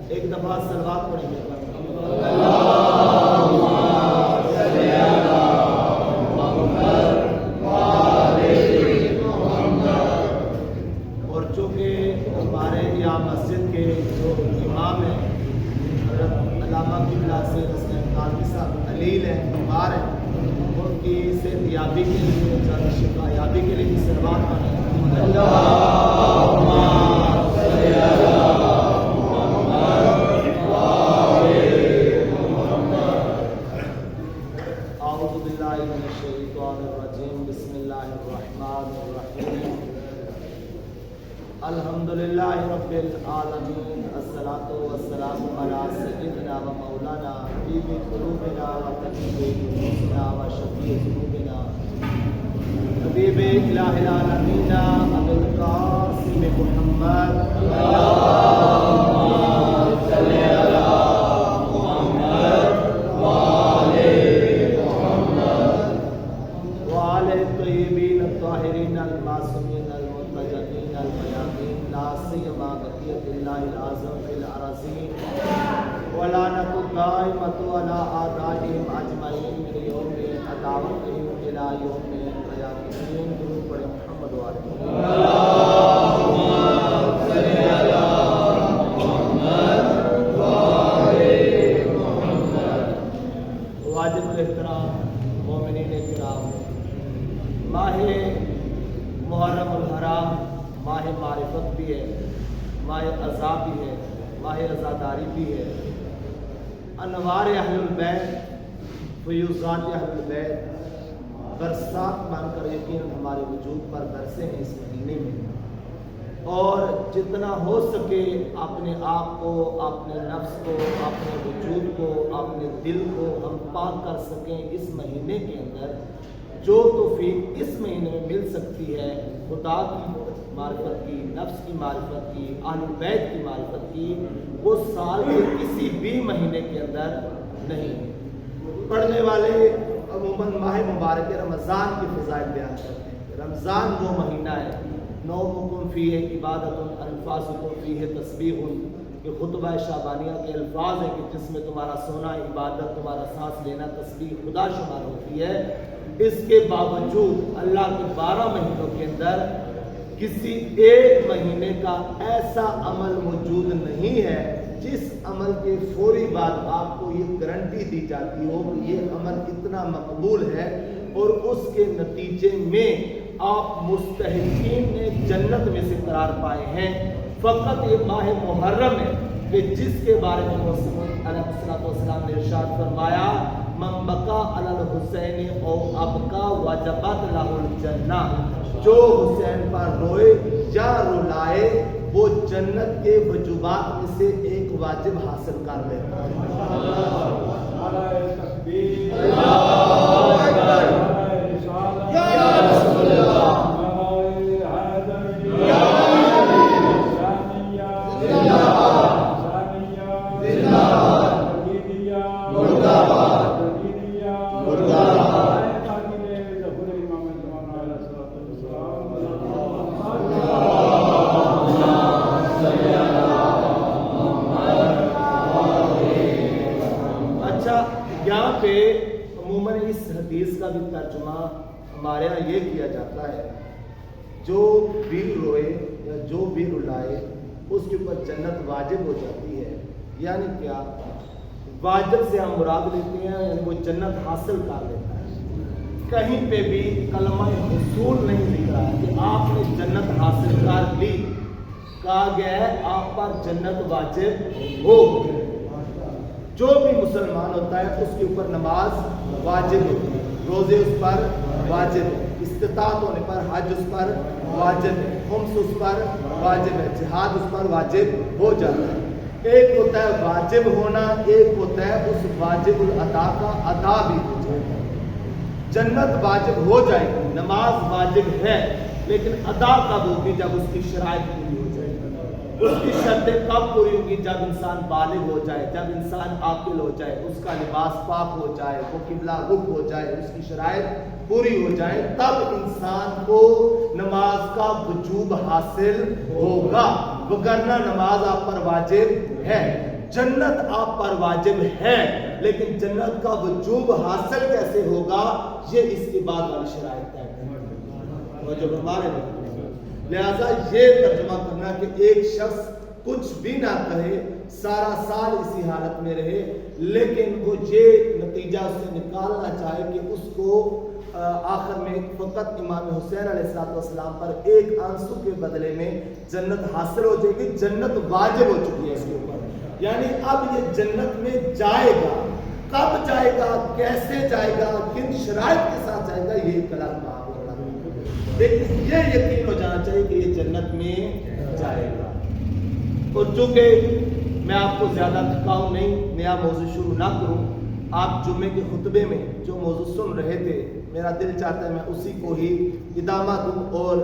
ایک دفعہ صلوات پڑھیں گے. اور چونکہ ہمارے یہاں مسجد کے جو امام ہیں علامہ قبلہ سے قاضی صاحب علیل ہیں، بیمار ہیں، ان کی صحت یابی کے لیے، شفا یابی کے لیے صلوات پڑھیں. اعوذ باللہ من الشیطان الرجیم. بسم اللہ الرحمن الرحیم. الحمدللہ رب العالمین. الصلاۃ والسلام علی سیدنا و مولانا حبیب قلوبنا و طبیب نفوسنا و شفیع ذنوبنا حبیب الہ العالمین ابو القاسم محمد اللہم صلی علی محمد وآل محمد وآل الطیبین الطاہرین المعصومین المنتجبین المیامین لا سیما بقیت اللہ العظم فی الارضین ولعنۃ الدائمۃ علی اعدائہم اجمعین من یوم عداوتہم الی یوم قیامتہم. درود پڑھیں محمد وآل اللہم صلی علی محمد وآل محمد. واجب الاحترام مومنین کرام، ماہ محرم الحرام ماہ معرفت بھی ہے، ماہ عزا بھی ہے، ماہ عزاداری بھی ہے. انوار اہل البیت، فیوزات اہل البیت برسات بن کر یقین ہمارے وجود پر برسے ہیں اس مہینے میں. اور جتنا ہو سکے اپنے آپ کو، اپنے نفس کو، اپنے وجود کو، اپنے دل کو ہم پاک کر سکیں اس مہینے کے اندر. جو توفیق اس مہینے میں مل سکتی ہے خدا کی معرفت کی، نفس کی معرفت کی، اہل بیت کی معرفت کی، وہ سال کے کسی بھی مہینے کے اندر نہیں ہے. پڑھنے والے عموماً ماہ مبارک رمضان کی فضائل بیان کرتے ہیں. رمضان وہ مہینہ ہے نومکم فیہ عبادت انفاسکم فیہ تسبیح، یہ خطبہ شعبانیہ کے الفاظ ہیں کہ جس میں تمہارا سونا عبادت، تمہارا سانس لینا تسبیح خدا شمار ہوتی ہے. اس کے باوجود اللہ کے 12 مہینوں کے اندر کسی ایک مہینے کا ایسا عمل موجود نہیں ہے جس عمل کے فوری بعد آپ کو یہ گارنٹی دی جاتی ہو کہ یہ عمل اتنا مقبول ہے اور اس کے نتیجے میں آپ مستحقین جنت میں سے قرار پائے ہیں. فقط یہ ماہ محرم ہے کہ جس کے بارے میں رسول علیہ السلام نے ارشاد فرمایا من بقا علی الحسین او ابقا وجبت لہ الجنہ، جو حسین پر روئے یا رلائے وہ جنت کے وجوبات میں سے ایک واجب حاصل کر لیتا ہے. عموماً اس حدیث کا بھی ترجمہ ہمارے یہاں یہ کیا جاتا ہے جو بھی روئے یا جو بھی رلائے اس کے اوپر جنت واجب ہو جاتی ہے. یعنی کیا واجب سے ہم مراد لیتے ہیں یعنی وہ جنت حاصل کر لیتا ہے. کہیں پہ بھی کلمہ حصول نہیں لکھ رہا کہ آپ نے جنت حاصل کر لی، کہا گیا ہے آپ پر جنت واجب ہو. جو بھی مسلمان ہوتا ہے اس کے اوپر نماز واجب ہوتی ہے، روزے اس پر واجب ہے، استطاعت ہونے پر حج اس پر واجب ہے، خمس اس پر واجب ہے، جہاد اس پر واجب ہو جاتا ہے. ایک ہوتا ہے واجب ہونا، ایک ہوتا ہے اس واجب الادا کا ادا بھی ہو جائے. جنت واجب ہو جائے گی، نماز واجب ہے لیکن ادا کب ہوگی؟ جب اس کی شرائط پوری ہو جائے گی. اس کی شرطیں کب پوری ہوگی؟ جب انسان بالغ ہو جائے، جب انسان عاقل ہو جائے، اس کا لباس پاک ہو جائے، وہ قبلہ رخ ہو جائے، اس کی شرائط پوری ہو جائے، تب انسان کو نماز کا وجوب حاصل ہوگا. وگرنہ نماز آپ پر واجب ہے. جنت آپ پر واجب ہے، لیکن جنت کا وجوب حاصل کیسے ہوگا یہ اس کے بعد والی شرائط ہے وہ جب ہمارے لہذا یہ ترجمہ کرنا کہ ایک شخص کچھ بھی نہ کہے، سارا سال اسی حالت میں رہے، لیکن وہ یہ نتیجہ اس سے نکالنا چاہے کہ اس کو آخر میں فقط امام حسین علیہ السلام پر ایک آنسو کے بدلے میں جنت حاصل ہو جائے گی، جنت واجب ہو چکی ہے اس کے اوپر، یعنی اب یہ جنت میں جائے گا، کب جائے گا، کیسے جائے گا، کن شرائط کے ساتھ جائے گا، یہ کلام وہاں پہ ہونا، لیکن یہ یقین ہو جانا چاہیے کہ یہ جنت میں جائے گا۔ اور چونکہ میں آپ کو زیادہ تھکاؤں نہیں، نیا موضوع شروع نہ کروں، آپ جمعے کے خطبے میں جو موضوع سن رہے تھے میرا دل چاہتا ہے میں اسی کو ہی ادامہ دوں اور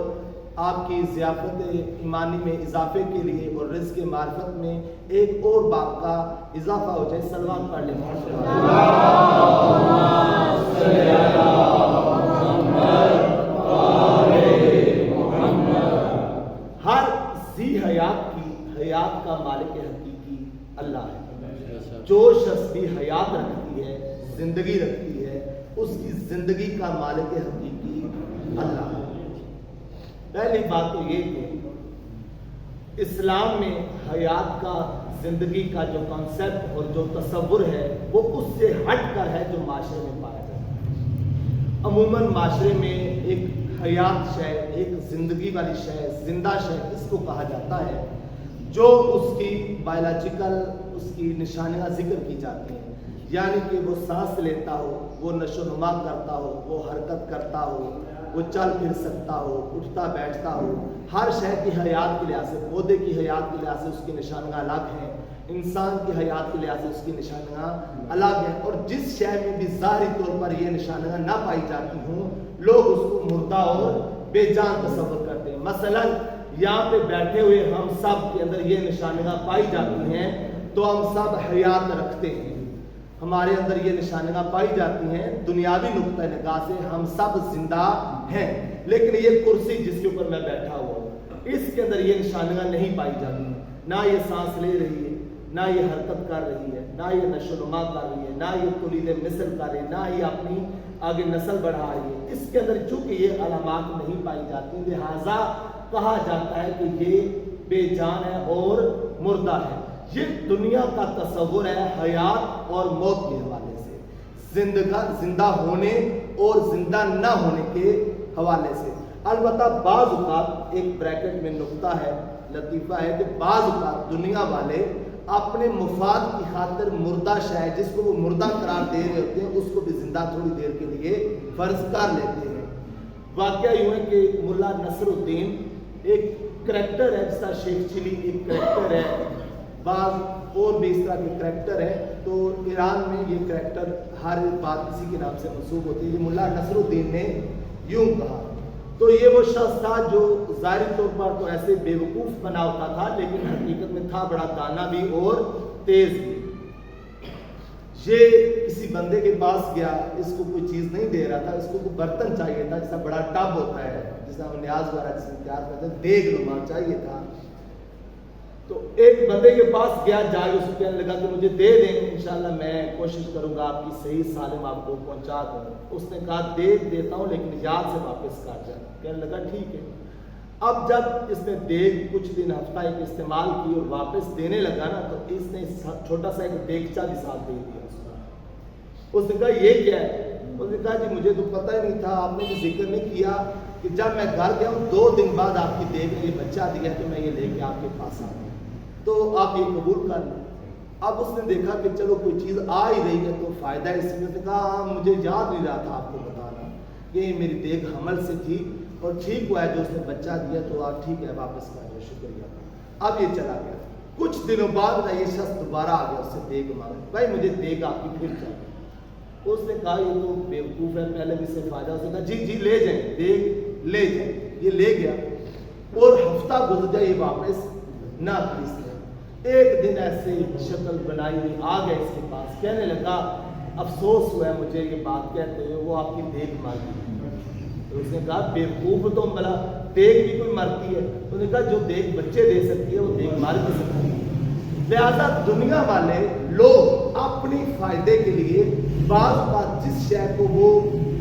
آپ کی ضیافت ایمانی میں اضافے کے لیے اور رزق معرفت میں ایک اور باب کا اضافہ ہو جائے۔ سلوات پڑھ لیں۔ ہر ذی حیات کی حیات کا مالک حقیقی اللہ ہے۔ جو شخص بھی حیات رکھتی ہے، زندگی رکھتی ہے، اس کی زندگی کا مالک حقیقی اللہ ہے۔ پہلی بات تو یہ کہ اسلام میں حیات کا، زندگی کا جو کانسیپٹ اور جو تصور ہے وہ اس سے ہٹ کر ہے جو معاشرے میں پایا جاتا ہے۔ عموماً معاشرے میں ایک حیات شے، ایک زندگی والی شے، زندہ شے اس کو کہا جاتا ہے جو اس کی بایولوجیکل اس کی نشانیاں ذکر کی جاتی ہیں، یعنی کہ وہ سانس لیتا ہو، وہ نشو و نما کرتا ہو، وہ حرکت کرتا ہو، وہ چل پھر سکتا ہو، اٹھتا بیٹھتا ہو، ہر شے کی حیات کے لحاظ سے، پودے کی حیات کے لحاظ سے اس کی نشانیاں الگ ہیں، انسان کی حیات کے لحاظ سے اس کی نشانیاں الگ ہیں، اور جس شے میں بھی ظاہری طور پر یہ نشانیاں نہ پائی جاتی ہوں لوگ اس کو مردہ اور بے جان تصور کرتے ہیں۔ مثلا یہاں پہ بیٹھے ہوئے ہم سب کے اندر یہ نشانیاں پائی جاتی ہیں تو ہم سب حیات رکھتے ہیں، ہمارے اندر یہ نشانیاں پائی جاتی ہیں، دنیاوی نقطہ نگاہ سے ہم سب زندہ ہیں، لیکن یہ کرسی جس کے اوپر میں بیٹھا ہوا ہوں اس کے اندر یہ نشانیاں نہیں پائی جاتی ہیں، نہ یہ سانس لے رہی ہے، نہ یہ حرکت کر رہی ہے، نہ یہ نشو و نما کر رہی ہے، نہ یہ تولید مثل کر رہی ہے، نہ یہ اپنی آگے نسل بڑھا رہی ہے، اس کے اندر چونکہ یہ علامات نہیں پائی جاتی لہٰذا کہا جاتا ہے کہ یہ بے جان ہے اور مردہ ہے۔ یہ دنیا کا تصور ہے حیات اور موت کے حوالے سے، زندہ ہونے اور زندہ نہ ہونے کے حوالے سے۔ البتہ بعض اوقات ایک بریکٹ میں نقطہ ہے، لطیفہ ہے کہ بعض اوقات دنیا والے اپنے مفاد کی خاطر مردہ شے جس کو وہ مردہ قرار دے رہے ہوتے ہیں اس کو بھی زندہ تھوڑی دیر کے لیے فرض کر لیتے ہیں۔ واقعہ یوں ہے کہ ملا نصر الدین ایک کریکٹر ہے، جس طرح شیخ چلی ایک کریکٹر ہے، بعض اور بھی اس طرح کے کریکٹر ہیں، تو ایران میں یہ کریکٹر ہر بات کسی کے نام سے منسوب ہوتی ہے۔ یہ ملا نصر الدین نے یوں کہا، تو یہ وہ شخص تھا جو ظاہری طور پر تو ایسے بیوقوف بنا ہوتا تھا لیکن حقیقت میں تھا بڑا دانا بھی اور تیز بھی۔ یہ کسی بندے کے پاس گیا، اس کو کوئی چیز نہیں دے رہا تھا، اس کو کوئی برتن چاہیے تھا، جیسا بڑا ٹب ہوتا ہے جس طرح ہم نیاز وغیرہ جس میں تیار کرتے ہیں، دیگ نما چاہیے تھا۔ تو ایک بندے کے پاس گیا، جا کے اس کو کہنے لگا کہ مجھے دے دیں، انشاءاللہ میں کوشش کروں گا آپ کی صحیح سالم آپ کو پہنچا دوں۔ اس نے کہا دیگ دیتا ہوں لیکن یاد سے واپس کر جائے۔ کہنے لگا ٹھیک ہے۔ اب جب اس نے دیگ کچھ دن ہفتہ ایک استعمال کی اور واپس دینے لگا نا تو اس نے چھوٹا سا ایک دیگچا بھی ساتھ دے دیا اس نے کہا یہ کیا ہے؟ اس نے کہا جی مجھے تو پتہ ہی نہیں تھا، آپ نے بھی ذکر نہیں کیا کہ جب میں گھر گیا ہوں 2 دن بعد آپ کی دیگ نے یہ بچہ دیا تو میں یہ لے کے آپ کے پاس آ گیا، تو آپ یہ قبول کر لیں۔ اب اس نے دیکھا کہ چلو کوئی چیز آ ہی رہی ہے تو فائدہ ہے، اس نے کہا ہاں مجھے یاد نہیں رہا تھا آپ کو بتانا کہ میری دیگ حمل سے تھی اور ٹھیک ہوا ہے جو اس نے بچہ دیا تو آپ ٹھیک ہے واپس کر دو، شکریہ۔ اب یہ چلا گیا، کچھ دنوں بعد یہ شخص دوبارہ آ گیا اس سے دیگ مانگا، بھائی مجھے دیگ آپ کی پھر چاہیے۔ اس نے کہا یہ تو بیوقوف ہے، پہلے بھی سے فائدہ۔ اس نے کہا جی لے جائیں، دیگ لے جائیں۔ یہ لے گیا اور ہفتہ گزر گیا، یہ واپس نہ تھی۔ اس نے ایک دن ایسے شکل بنائی ہوئی آ گیا اس کے پاس، کہنے لگا افسوس ہوا ہے مجھے یہ بات کہتے ہوئے، وہ آپ کی دیگ مانگی۔ تو اس نے کہا بیوقوف تو بلا دیگ بھی کوئی مرتی ہے؟ اس نے کہا جو دیگ بچے دے سکتی ہے وہ دیگ مار بھی سکتی ہے۔ لہذا دنیا والے لوگ اپنی فائدے کے لیے بعض بات جس شے کو وہ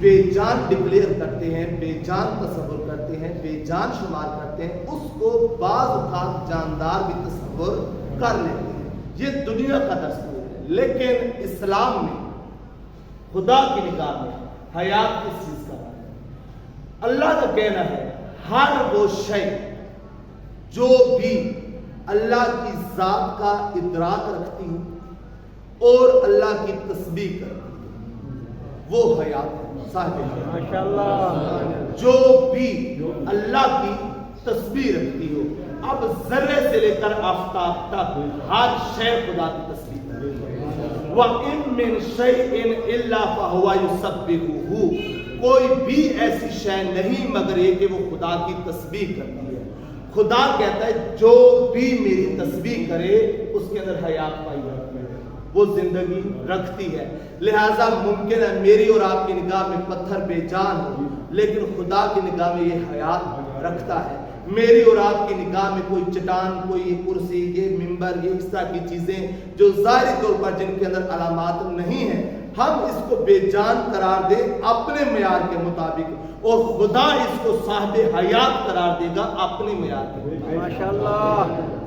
بے جان ڈکلیئر کرتے ہیں، بے جان تصور کرتے ہیں، بے جان شمار کرتے ہیں، اس کو بعض اوقات جاندار بھی تصور کر لیتے ہیں۔ یہ دنیا کا دستور ہے، لیکن اسلام میں خدا کی نگاہ میں حیات کس چیز کا ہے؟ اللہ کا کہنا ہے ہر وہ شے جو بھی اللہ کی ذات کا ادراک رکھتی ہوں اور اللہ کی تسبیح کرتی ہوں وہ حیات ہے، صاحب حیات۔ ماشاءاللہ، جو بھی اللہ کی تسبیح رکھتی ہو، اب ذرے سے لے کر آفتاب تک ہر شے خدا کی تسبیح کرتی ہے۔ وَإِن مِّن شَيْءٍ إِلَّا فَهُوَ يُسَبِّحُهُ، کوئی بھی ایسی شے نہیں مگر یہ کہ وہ خدا کی تسبیح کرتی ہے۔ خدا کہتا ہے جو بھی میری تسبیح کرے اس کے اندر حیات پائی جاتی ہے، وہ زندگی رکھتی ہے۔ لہٰذا ممکن ہے میری اور آپ کی نگاہ میں پتھر بے جان ہو، لیکن خدا کی نگاہ میں یہ حیات رکھتا ہے۔ میری اور آپ کی نگاہ میں کوئی چٹان، کوئی کرسی، یہ ممبر، یہ اس طرح کی چیزیں جو ظاہری طور پر جن کے اندر علامات نہیں ہیں، ہم اس کو بے جان قرار دیں اپنے معیار کے مطابق، اور خدا اس کو صاحب حیات قرار دے گا اپنے معیار کے مطابق۔ ماشاءاللہ،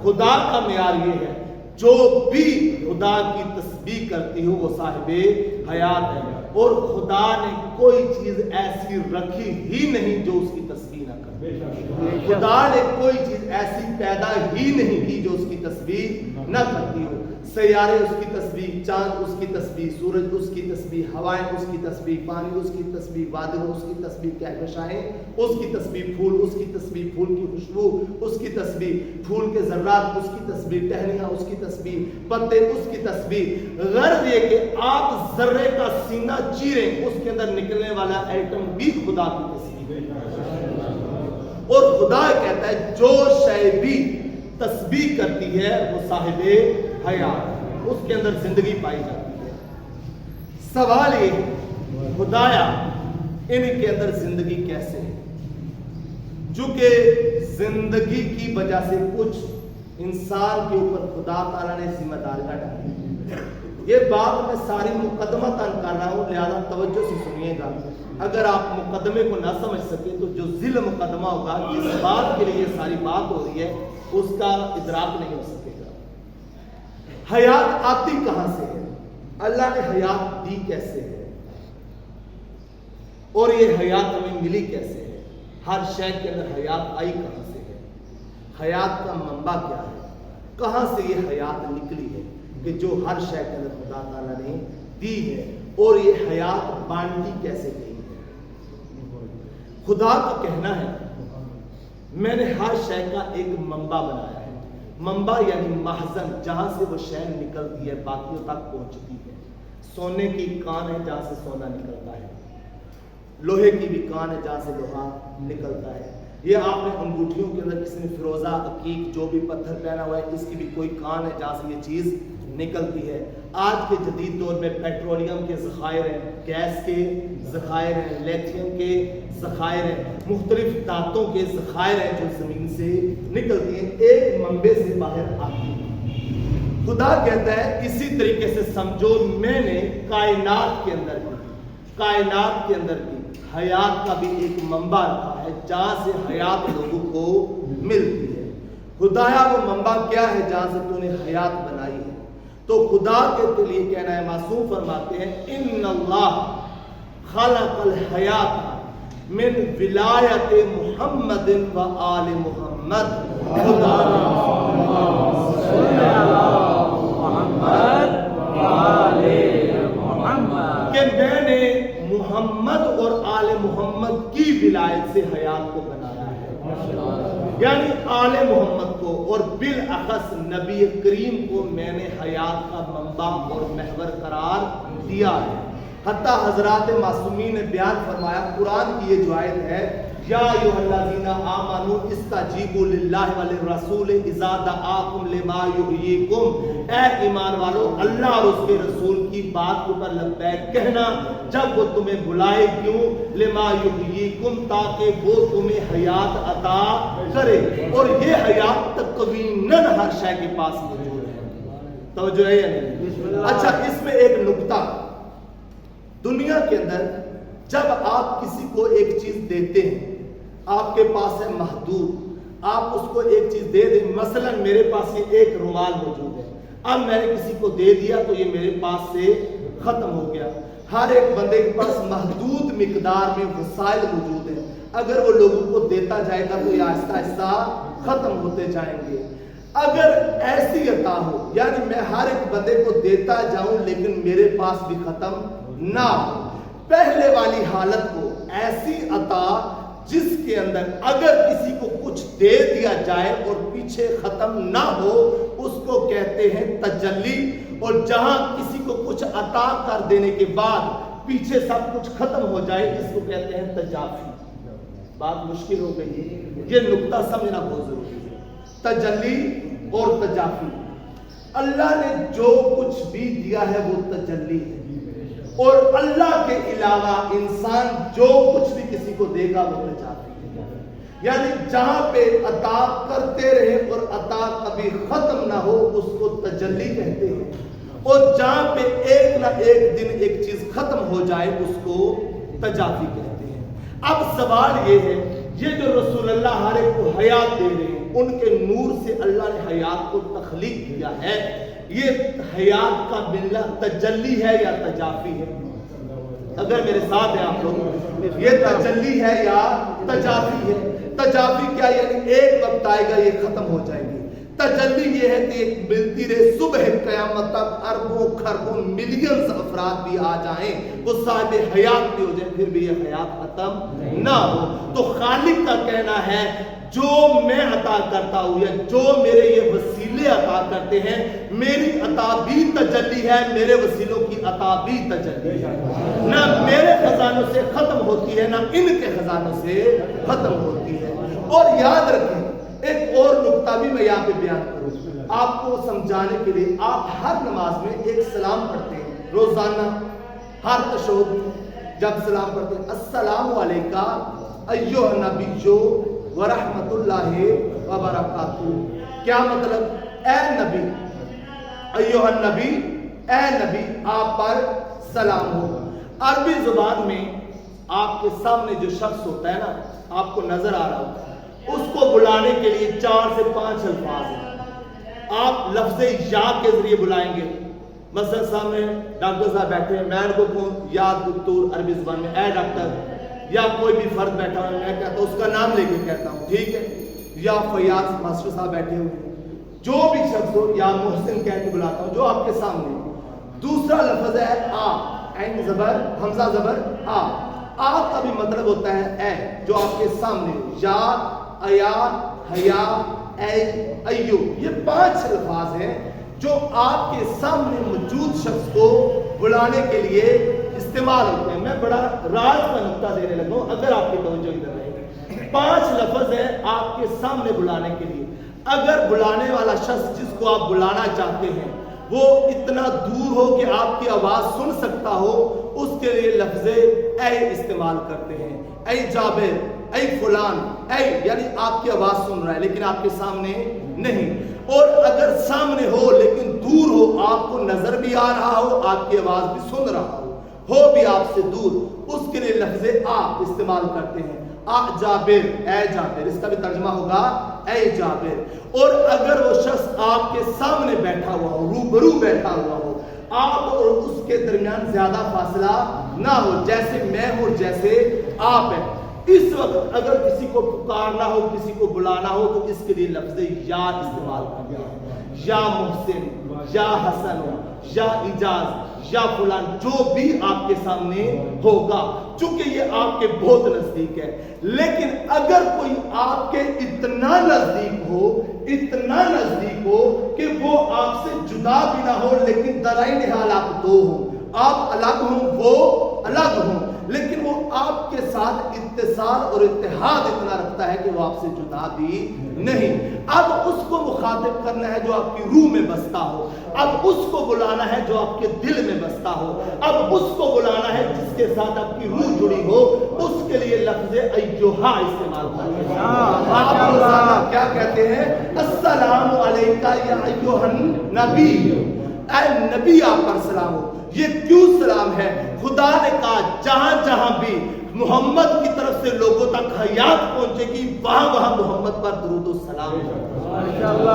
خدا کا معیار یہ ہے جو بھی خدا کی تسبیح کرتی ہو وہ صاحب حیات ہے، اور خدا نے کوئی چیز ایسی رکھی ہی نہیں جو اس کی تسبیح نہ کرے۔ خدا نے کوئی چیز ایسی پیدا ہی نہیں کی جو اس کی تسبیح نہ کرتی ہو۔ سیارے اس کی تسبیح، چاند اس کی تسبیح، سورج اس کی تسبیح، ہوائیں اس کی تسبیح، پانی اس کی تسبیح، بادل اس کی تسبیح، کہکشائیں اس کی تسبیح، پھول اس کی تسبیح، پھول کی خوشبو اس کی تسبیح، پھول کے ذرات اس کی تسبیح، ٹہنیاں اس کی تسبیح، پتے اس کی تسبیح۔ غرض یہ کہ آپ ذرے کا سینہ چیریں اس کے اندر نکلنے والا ایٹم بھی خدا کی تسبیح، اور خدا کہتا ہے جو شے بھی تسبیح کرتی ہے وہ صاحب حیات، اس کے اندر زندگی پائی جاتی ہے۔ سوال یہ ہے خدایا ان کے اندر زندگی کیسے ہے؟ چونکہ زندگی کی وجہ سے کچھ انسان کے اوپر خدا تعالیٰ نے ذمہ داریاں ڈالی۔ یہ بات میں ساری مقدمہ تن کر رہا ہوں، لہذا توجہ سے سنیے گا۔ اگر آپ مقدمے کو نہ سمجھ سکے تو جو ذیل مقدمہ ہوگا، جس بات کے لیے یہ ساری بات ہو رہی ہے، اس کا ادراک نہیں ہو سکے گا۔ حیات آتی کہاں سے ہے؟ اللہ نے حیات دی کیسے ہے؟ اور یہ حیات ہمیں ملی کیسے ہے؟ ہر شے کے اندر حیات آئی کہاں سے ہے؟ حیات کا منبع کیا ہے؟ کہاں سے یہ حیات نکلی ہے کہ جو ہر شے کے اندر خدا تعالیٰ نے دی ہے؟ اور یہ حیات بانٹی کیسے گئی ہے؟ خدا کا کہنا ہے میں نے ہر شے کا ایک منبع بنایا ہے۔ منبع یعنی مخزن، جہاں سے وہ شے نکلتی ہے، باقیوں تک پہنچتی ہے۔ سونے کی کان ہے جہاں سے سونا نکلتا ہے، لوہے کی بھی کان ہے جہاں سے لوہا نکلتا ہے۔ یہ آپ نے انگوٹھیوں کے اندر کسی نے فیروزہ، عقیق، جو بھی پتھر پہنا ہوا ہے، اس کی بھی کوئی کان ہے جہاں سے یہ چیز نکلتی ہے۔ آج کے جدید دور میں پیٹرولیم کے ذخائر ہیں، گیس کے ذخائر ہیں، لیتھیم کے ذخائر ہیں، مختلف دھاتوں کے ذخائر ہیں جو زمین سے نکلتی ہیں، ایک منبع سے باہر آتی ہیں۔ خدا کہتا ہے اسی طریقے سے سمجھو میں نے کائنات کے اندر کی حیات کا بھی ایک منبع رکھا ہے جہاں سے حیات لوگوں کو ملتی ہے۔ خدایا وہ منبع کیا ہے جہاں سے تو نے حیات بنائی ہے؟ تو خدا کے لیے کہنا ہے، معصوم فرماتے ہیں ان اللہ خلق الحیات من ولایت محمد و آل محمد۔ خدا کہ میں نے محمد اور آل محمد کی ولایت سے حیات کو بنایا ہے، یعنی آل محمد کو اور بالاخص نبی کریم کو میں نے حیات کا منبع اور محور قرار دیا ہے۔ حتیٰ حضرات معصومین نے بیان فرمایا، قرآن کی یہ جو آیت ہے، یا ایھا الذین آمنوا استجیبوا للہ وللرسول اذا دعاکم لما یحییکم، اے ایمان والو اللہ اور اس کے رسول کی بات کو پر لبیک کہنا جب وہ تمہیں بلائے، کیوں؟ لما یحییکم، تاکہ وہ تمہیں حیات عطا کرے، اور یہ حیات تقویناً ہر شے کے پاس موجود ہے۔ توجہ ہے یا نہیں؟ اچھا اس میں ایک نکتہ، دنیا کے اندر جب آپ کسی کو ایک چیز دیتے ہیں، آپ کے پاس ہے محدود، آپ اس کو ایک چیز دے دیں، مثلا میرے پاس یہ ایک رومال موجود ہے، اب میں نے کسی کو دے دیا تو یہ میرے پاس سے ختم ہو گیا۔ ہر ایک بندے کے پاس محدود مقدار میں وسائل موجود ہیں، اگر وہ لوگوں کو دیتا جائے گا تو یہ آہستہ آہستہ ختم ہوتے جائیں گے۔ اگر ایسی عطا ہو، یعنی میں ہر ایک بندے کو دیتا جاؤں لیکن میرے پاس بھی ختم نہ ہو، پہلے والی حالت کو ایسی عطا جس کے اندر اگر کسی کو کچھ دے دیا جائے اور پیچھے ختم نہ ہو، اس کو کہتے ہیں تجلی، اور جہاں کسی کو کچھ عطا کر دینے کے بعد پیچھے سب کچھ ختم ہو جائے، اس کو کہتے ہیں تجافی۔ بات مشکل ہو گئی، یہ نقطہ سمجھنا بہت ضروری ہے، تجلی اور تجافی۔ اللہ نے جو کچھ بھی دیا ہے وہ تجلی ہے، اور اللہ کے علاوہ انسان جو کچھ بھی کسی کو دے گا وہ تجافی ہے۔ یعنی جہاں پہ عطا کرتے رہے اور عطا کبھی ختم نہ ہو اس کو تجلی کہتے ہیں، اور جہاں پہ ایک نہ ایک دن ایک چیز ختم ہو جائے اس کو تجافی کہتے ہیں۔ اب سوال یہ ہے، یہ جو رسول اللہ ہر ایک کو حیات دے رہے ہیں، ان کے نور سے اللہ نے حیات کو تخلیق کیا ہے، یہ حیات کا ملنا تجلی ہے یا تجافی ہے؟ اگر میرے ساتھ ہیں آپ لوگ، یہ تجلی ہے یا تجافی ہے؟ تجافی کیا؟ یعنی ایک وقت آئے گا یہ ختم ہو جائے گی۔ تجلی یہ ہے کہ ایک ملتی رہے، صبح قیامت تک اربوں خربوں ملینز افراد بھی آ جائیں، وہ صاحب حیات بھی ہو جائیں، پھر بھی یہ حیات ختم نہ ہو۔ تو خالق کا کہنا ہے جو میں عطا کرتا ہوں یا جو میرے یہ وسیلے عطا کرتے ہیں، میری عطا بھی تجلی ہے، میرے وسیلوں کی عطا بھی تجلی ہے، نہ میرے خزانوں سے ختم ہوتی ہے نہ ان کے خزانوں سے ختم ہوتی ہے۔ اور یاد رکھیں ایک اور نقطہ بھی میں یہاں پہ بیان کروں آپ کو سمجھانے کے لیے، آپ ہر نماز میں ایک سلام پڑھتے ہیں روزانہ، ہر تشہد جب سلام پڑھتے ہیں، السلام علیکہ ایھا النبی ورحمۃ اللہ وبرکاتہ۔ کیا مطلب؟ اے نبی، ایھا النبی، اے نبی آپ پر سلام ہو۔ عربی زبان میں آپ کے سامنے جو شخص ہوتا ہے نا، آپ کو نظر آ رہا ہوتا ہے، اس کو بلانے کے لیے 4 سے 5 الفاظ ہیں۔ آپ لفظ یا کے ذریعے بلائیں گے، مثلا سامنے ڈاکٹر صاحب بیٹھے ہیں، میں ان کو کہوں یا دکتور، عربی زبان میں اے ڈاکٹر، یا کوئی بھی فرد بیٹھا ہوا میں کہتا ہوں، اس کا نام لے کے کہتا ہوں، ٹھیک ہے؟ یا فیاض ماسٹر صاحب بیٹھے ہوئے، جو بھی شخص ہو، یا محسن کہہ کے بلاتا ہوں جو آپ کے سامنے۔ دوسرا لفظ ہے آ، عین زبر حمزہ زبر آ۔ آ کا بھی مطلب ہوتا ہے اے، جو آپ کے سامنے، یا ایا، حیا، اے، ایو، یہ 5 الفاظ ہیں جو آپ کے سامنے موجود شخص کو بلانے کے لیے استعمال ہوتے ہیں۔ میں بڑا راز کا نقطہ دینے لگا ہوں، اگر آپ کی توجہ ادھر رہے۔ 5 لفظ ہیں آپ کے سامنے بلانے کے لیے۔ اگر بلانے والا شخص جس کو آپ بلانا چاہتے ہیں وہ اتنا دور ہو کہ آپ کی آواز سن سکتا ہو، اس کے لیے لفظ اے استعمال کرتے ہیں۔ اے جابر، اے فلان، اے یعنی آپ کی آواز سن رہا ہے لیکن آپ کے سامنے نہیں، اور اگر سامنے ہو لیکن دور ہو، آپ کو نظر بھی آ رہا ہو، آپ کی آواز بھی سن رہا ہو بھی آپ سے دور، اس کے لیے لفظ آ استعمال کرتے ہیں۔ آ جابر، اے جابر، اس کا بھی ترجمہ ہوگا اے جابر۔ اور اگر وہ شخص آپ کے سامنے بیٹھا ہوا ہو، روبرو بیٹھا ہوا ہو، آپ اور اس کے درمیان زیادہ فاصلہ نہ ہو، جیسے میں ہوں جیسے آپ ہیں، اس وقت اگر کسی کو پکارنا ہو، کسی کو بلانا ہو تو اس کے لیے لفظ یا استعمال کرتے ہیں۔ یا محسن، یا حسن، یا اجاز، یا فلان، جو بھی آپ کے سامنے ہوگا، چونکہ یہ آپ کے بہت نزدیک ہے۔ لیکن اگر کوئی آپ کے اتنا نزدیک ہو کہ وہ آپ سے جدا بھی نہ ہو لیکن درائن حال آپ دو ہوں، آپ الگ ہوں وہ الگ ہوں، لیکن وہ آپ کے ساتھ اتصال اور اتحاد اتنا رکھتا ہے کہ وہ آپ سے جدا بھی نہیں، اب اس کو مخاطب کرنا ہے جو آپ کی روح میں بستا ہو، اب اس کو بلانا ہے جو آپ کے دل میں بستا ہو، اب اس کو بلانا ہے جس کے ساتھ آپ کی روح جڑی ہو، اس کے لیے لفظ ایھا استعمال کرتے ہیں۔ آپ روزانہ کیا کہتے ہیں؟ السلام علیکہ یا ایھا النبی، اے نبی آپ پر سلام ہو. یہ کیوں سلام ہے؟ خدا نے کہا جہاں جہاں بھی محمد کی طرف سے لوگوں تک حیات پہنچے گی وہاں وہاں محمد پر درود و سلام ہے.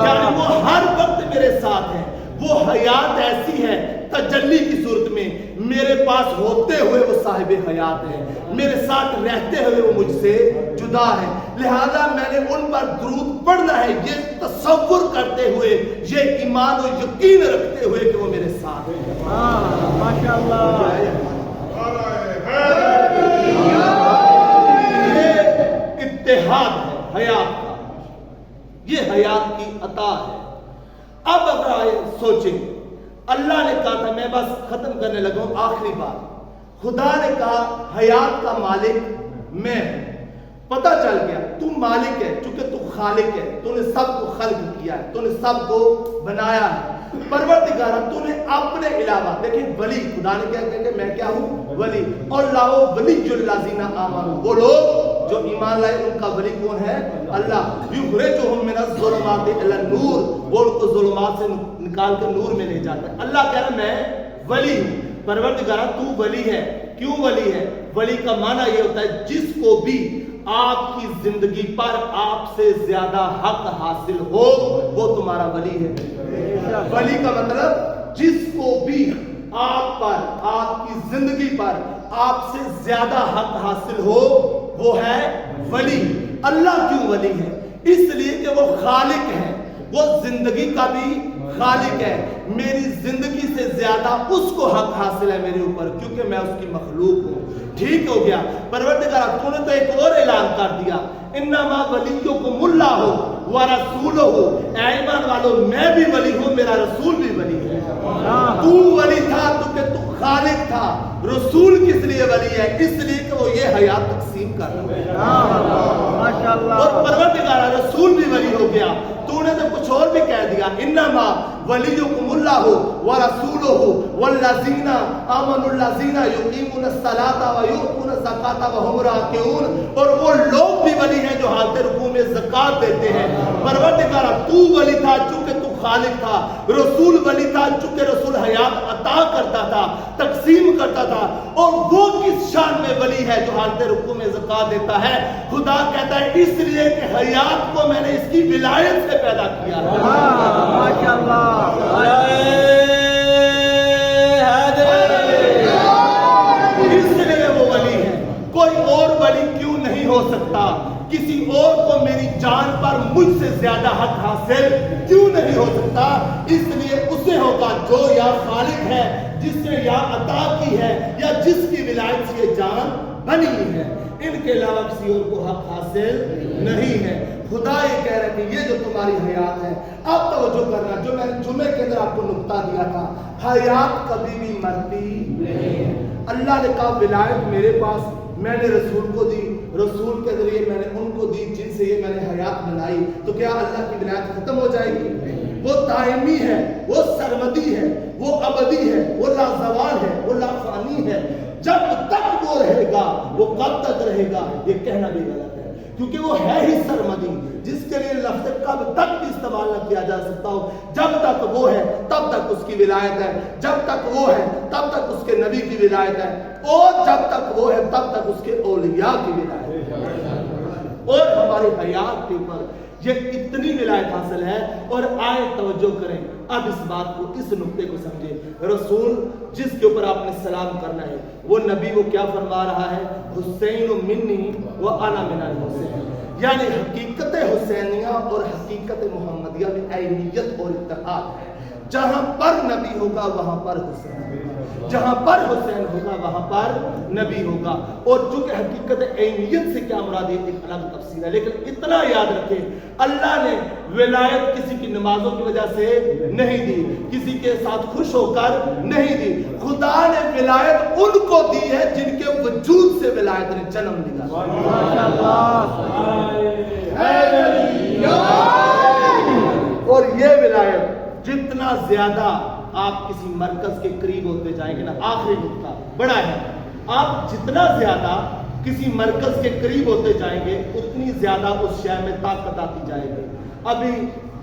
یعنی وہ ہر وقت میرے ساتھ ہیں. وہ حیات ایسی ہے تجلی کی صورت میں میرے پاس ہوتے ہوئے وہ صاحب حیات ہیں، میرے ساتھ رہتے ہوئے وہ مجھ سے جدا ہے. لہذا میں نے ان پر درود پڑھنا ہے یہ تصور کرتے ہوئے، یہ ایمان و یقین رکھتے ہوئے کہ وہ میرے ساتھ ہیں. ماشاءاللہ. یہ اتحاد ہے حیات کا، یہ حیات کی عطا ہے. اب اگر آئے سوچیں، اللہ نے کہا تھا، میں بس ختم کرنے لگا ہوں، آخری بات. خدا نے کہا حیات کا مالک میں ہوں. پتہ چل گیا تو مالک ہے چونکہ تو خالق ہے، تو نے سب کو خلق کیا ہے، تو نے سب کو بنایا ہے. پروردگارہ تو نے اپنے علاوہ، دیکھیں ولی، خدا نے کیا کہا کہ میں کیا ہوں؟ ولی. اور لاؤ ولی الذین آمنوا، وہ لوگ جو ایمان لائے ان کا ولی کون ہے؟ اللہ. یخرجہم من الظلمات الی النور، وہ ان کو ظلمات سے نکال کر نور میں لے جاتا ہے. اللہ کہہ رہا میں ولی ہوں. پروردگارہ تو ولی ہے. کیوں ولی ہے؟ ولی کا معنی یہ ہوتا ہے جس کو بھی آپ کی زندگی پر آپ سے زیادہ حق حاصل ہو وہ تمہارا ولی ہے. ولی کا مطلب جس کو بھی آپ پر، آپ کی زندگی پر آپ سے زیادہ حق حاصل ہو وہ ہے ولی. اللہ کیوں ولی ہے؟ اس لیے کہ وہ خالق ہے، وہ زندگی کا بھی خالق ہے. میری زندگی سے زیادہ اس کو حق حاصل ہے میرے اوپر کیونکہ میں اس کی مخلوق ہوں. ٹھیک ہو گیا. پروردگار تو نے تو ایک اور اعلان کر دیا، انما ولیکم اللہ ورسولہ. اے ایمان والو میں بھی ولی ہوں، میرا رسول بھی ولی ہے. تو ولی تھا تو کہ تو خالق تھا. رسول کس لیے ولی ہے؟ اس لیے کہ وہ یہ حیات تقسیم کر رہا ہے. اور پروردگار رسول بھی ولی ہو گیا. تو نے تو کچھ اور بھی کہہ دیا، انما ولیکم اللہ ورسولہ والذین آمنوا الذین یقیمون الصلاۃ ویؤتون الزکاۃ وهم راکعون. اور وہ لوگ بھی ولی ہیں جو حالت رکوع میں زکات دیتے ہیں. پروردگار تو ولی تھا چونکہ تو خالق تھا. رسول ولی تھا چونکہ رسول حیات عطا کرتا تھا، تقسیم کرتا تھا. اور وہ کس شان میں ولی ہے جو حالت رکوع میں زکات دیتا ہے؟ خدا کہتا ہے اس لیے کہ حیات کو میں نے اس کی ولایت سے پیدا کیا. ماشاءاللہ. اس لیے وہ ولی ہے. کوئی اور ولی کیوں نہیں ہو سکتا؟ کسی اور کو میری جان پر مجھ سے زیادہ حق حاصل کیوں نہیں ہو سکتا؟ اس لیے اسے ہوگا جو یا خالق ہے، جس نے یا عطا کی ہے، یا جس کی ولایت سے یہ جان بنی ہے. ان کے علاوہ کسی اور کو حق حاصل نہیں ہے. خدا یہ کہہ رہا ہے کہ یہ جو تمہاری حیات ہے، اب توجہ کرنا، جو میں نے جمعے کے اندر آپ کو نقطہ دیا تھا، حیات کبھی بھی مرتی نہیں ہے. اللہ نے کہا ولایت میرے پاس، میں نے رسول کو دی، رسول کے ذریعے میں نے ان کو دی جن سے یہ میں نے حیات بنائی. تو کیا اللہ کی ولایت ختم ہو جائے گی؟ وہ دائمی ہے، وہ سرمدی ہے، وہ ابدی ہے، وہ لازوال ہے، وہ لافانی ہے. جب تک وہ رہے گا وہ کب تک رہے گا یہ کہنا بھی غلط ہے کیونکہ وہ ہے ہی سرمدی جس کے لیے لفظ کب تک بھی استعمال نہ کیا جا سکتا ہو. جب تک وہ ہے تب تک اس کی ولایت ہے، جب تک وہ ہے تب تک اس کے نبی کی ولایت ہے، اور جب تک وہ ہے تب تک اس کے اولیاء کی ولایت ہے. اور ہماری حیات کے اوپر یہ اتنی ولایت حاصل ہے. اور آئے توجہ کریں اب اس بات کو، اس نقطے کو سمجھیں. رسول جس کے اوپر آپ نے سلام کرنا ہے وہ نبی وہ کیا فرما رہا ہے؟ حسین منی و انا من الحسین. یعنی حقیقت حسینیہ اور حقیقت محمدیہ میں عینیت اور اتحاد ہے. جہاں پر نبی ہوگا وہاں پر حسین ہوگا، جہاں پر حسین ہوگا وہاں پر نبی ہوگا. اور چونکہ حقیقت عینیت سے کیا مراد ہے ایک الگ تفسیر ہے، لیکن اتنا یاد رکھیں اللہ نے ولایت کسی کی نمازوں کی وجہ سے نہیں دی، کسی کے ساتھ خوش ہو کر نہیں دی. خدا نے ولایت ان کو دی ہے جن کے وجود سے ولایت نے جنم لیا. اور یہ ولایت جتنا زیادہ آپ کسی مرکز کے قریب ہوتے جائیں گے نا، آخری نقطہ بڑا ہے، آپ جتنا زیادہ کسی مرکز کے قریب ہوتے جائیں گے اتنی زیادہ اس شے میں طاقت آتی جائے گی. ابھی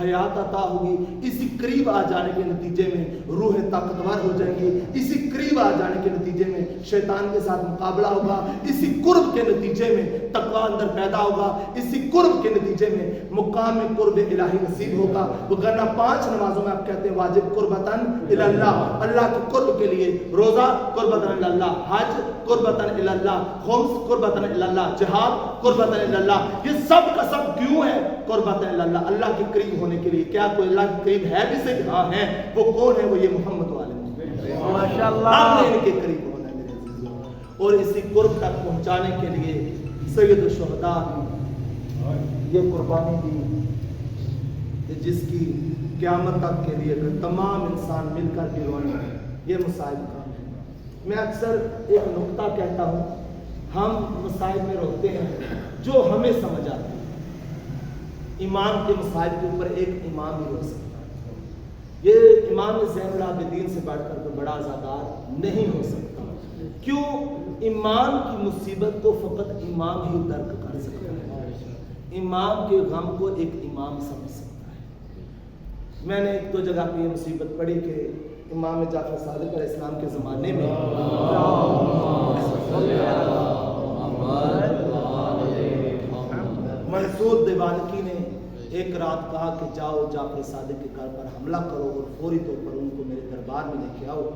حیات عطا ہوگی، اسی قریب آ جانے کے نتیجے میں روح طاقتور ہو جائیں گی، اسی قریب آ جانے کے نتیجے میں شیطان کے ساتھ مقابلہ ہوگا، اسی قرب کے نتیجے میں تقوی اندر پیدا ہوگا، اسی قرب کے نتیجے میں مقام قرب الہی نصیب ہوگا۔ وگرنہ 5 نمازوں میں آپ کہتے ہیں واجب قربتاً اللہ، اللہ کے قرب کے لیے روزہ قربتاً اللہ، حج قربتاً اللہ، خمس قربتاً اللہ، جہاد قربتاً اللہ، یہ سب کا سب کیوں ہے؟ قربتاً اللہ، اللہ کے قریب ہونے کے لیے۔ کیا کوئی اللہ کے قریب ہے بھی سے؟ ہاں ہیں۔ وہ کون ہے؟ وہ یہ محمد والے ماشاءاللہ، آپ نے ان کے قریب ہونا ہے میرے عزیزوں۔ اور اسی قرب تک پہنچانے کے لیے سید الشہداء یہ قربانی دی جس کی قیامت تک کے لیے اگر تمام انسان مل کر بھی رونے، یہ مصائب کام ہے۔ میں اکثر ایک نقطہ کہتا ہوں، ہم مصائب میں روتے ہیں جو ہمیں سمجھ آتا ہے۔ امام کے مصائب کے اوپر ایک امام ہی رو سکتا ہے۔ یہ امام زین العابدین سے بڑھ کر تو بڑا عزادار نہیں ہو سکتا۔ کیوں؟ امام کی مصیبت کو فقط امام ہی درک کر سکتا ہے، امام کے غم کو ایک امام سمجھ سکتا ہے۔ میں نے 1-2 جگہ پہ یہ مصیبت پڑھی کہ امام جعفر صادق علیہ السلام کے زمانے میں منصور دیوانکی نے ایک رات کہا کہ جاؤ جعفر صادق کے گھر پر حملہ کرو اور فوری طور پر ان کو میرے دربار میں لے کے آؤ۔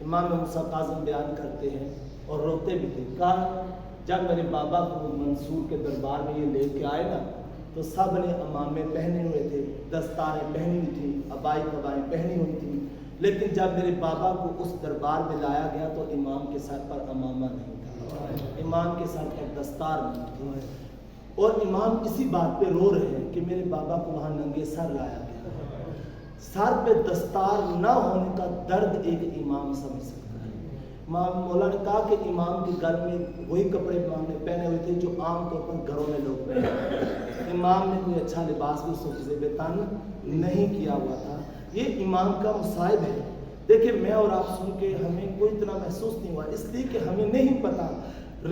امام موسیٰ کاظم بیان کرتے ہیں اور روتے بھی تھے، کہا جب میرے بابا کو منصور کے دربار میں یہ لے کے آئے نا تو سب نے امامے پہنے ہوئے تھے، دستاریں پہنی ہوئی تھیں، عبائی قبائیں پہنی ہوئی تھیں، لیکن جب میرے بابا کو اس دربار میں لایا گیا تو امام کے سر پر امامہ نہیں تھا، امام کے سر پر دستار نہیں تھی، اور امام اسی بات پہ رو رہے ہیں کہ میرے بابا کو وہاں ننگے سر لایا گیا۔ سر پہ دستار نہ ہونے کا درد ایک امام سمجھ سکتا ہے۔ امام مولا نے کہا کہ امام کے گھر میں وہی کپڑے امام نے پہنے ہوئے تھے جو عام طور پر گھروں میں لوگ پہنے، امام نے کوئی اچھا لباس بھی سفید تن نہیں کیا ہوا تھا۔ یہ امام کا مصائب ہے۔ دیکھیں میں اور آپ سن کے ہمیں کوئی اتنا محسوس نہیں ہوا، اس لیے کہ ہمیں نہیں پتا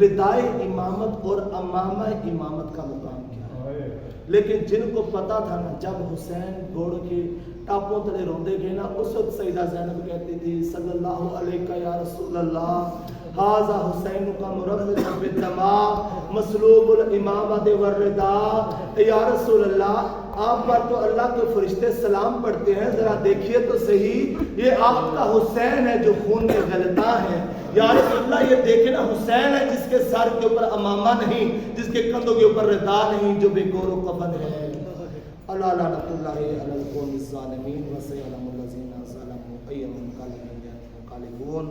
ردائے امامت اور امامہ امامت کا مقام کیا ہے۔ لیکن جن کو پتا تھا نا، جب حسین گھوڑ کے ٹاپوں تلے روندے گئے نا، اس وقت سیدہ زینب کہتی تھی صلی اللہ علیہ یا رسول اللہ ھذا حسین کا مربد بالدماء مسلوب الامامۃ والردا۔ یا رسول اللہ آپ پر تو اللہ کے فرشتے سلام پڑھتے ہیں، ذرا دیکھیے تو صحیح، یہ آپ کا حسین ہے جو خون میں غلطاں ہے۔ یا رسول اللہ یہ دیکھیں نا، حسین ہے جس کے سر کے اوپر امامہ نہیں، جس کے کندھوں کے اوپر ردا نہیں، جو بے گور و کفن ہے۔ اللہ لعنت اللہ علی القوم الظالمین وسيعلم الذين ظلموا أي منقلب ينقلبون۔